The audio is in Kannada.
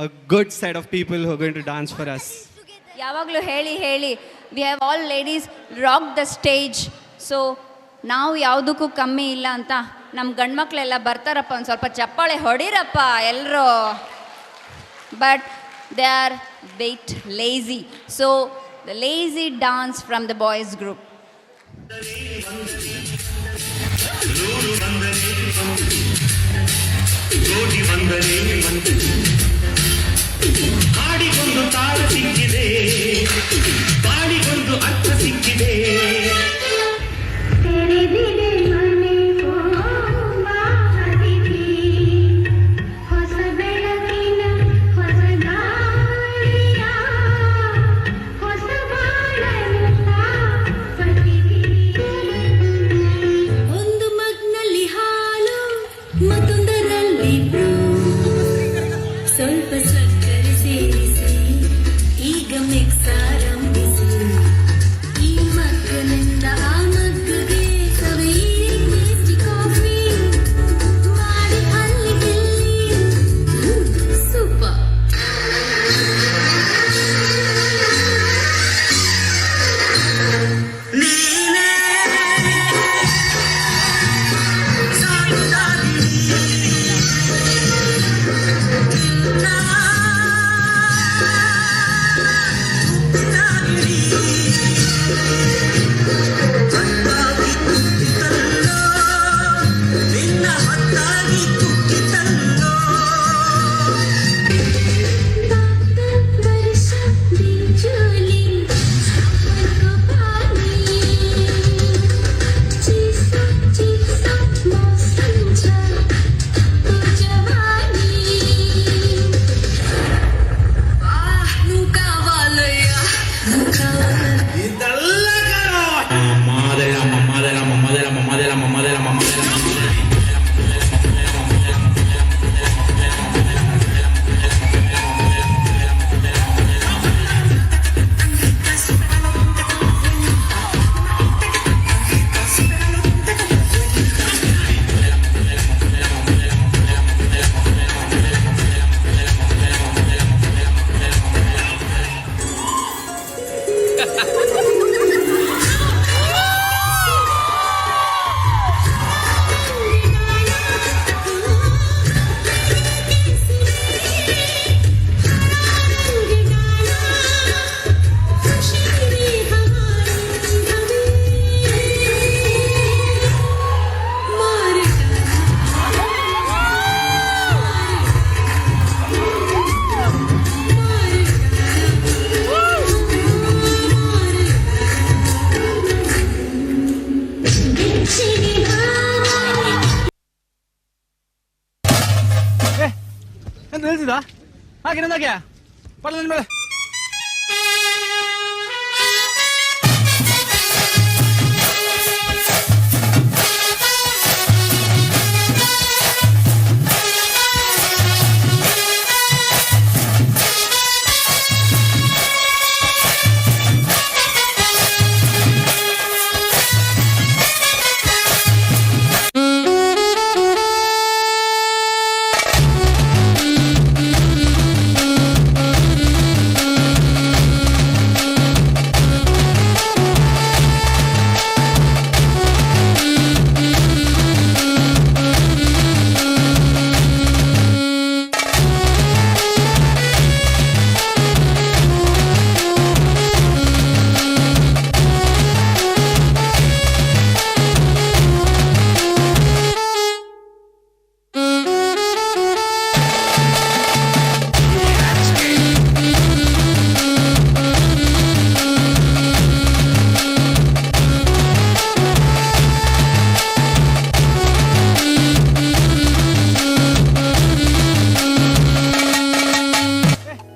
a good set of people who are going to dance for us. ಯಾವಾಗಲೂ ಹೇಳಿ we have all ladies rock the stage. So ನಾವು ಯಾವುದಕ್ಕೂ ಕಮ್ಮಿ ಇಲ್ಲ ಅಂತ ನಮ್ಮ ಗಂಡ್ಮಕ್ಳೆಲ್ಲ ಬರ್ತಾರಪ್ಪ, ಒಂದು ಸ್ವಲ್ಪ ಚಪ್ಪಾಳೆ ಹೊಡಿರಪ್ಪ ಎಲ್ಲರೂ. But they are wait lazy. So the lazy dance from the boys group. ಹಾಡಿಗೊಂದು ತಾಳ ಸಿಕ್ಕಿದೆ, ಬಾಡಿಗೊಂದು ಅರ್ಥ ಸಿಕ್ಕಿದೆ. ಸ್ವಲ್ಪ ಸಕ್ಕರೆ ಸೇರಿಸಿ ಈಗ ಮಿಕ್ಸ್ ಆರಂಭಿಸಿ. ಈ ಮಗ್ಗನಿಂದ ಆ ಮಗ್ಗಗೆ ಸವೇರಿ ಟೇಸ್ಟಿ ಕಾಫಿ ಮಾಡಿ ಅಲ್ಲಿಗೆ ಸೂಪರ್. ನಿಲ್ಸಿದ ಹಾಗೆ ನಂದಾಗೆ ಪಡ ಮೇಲೆ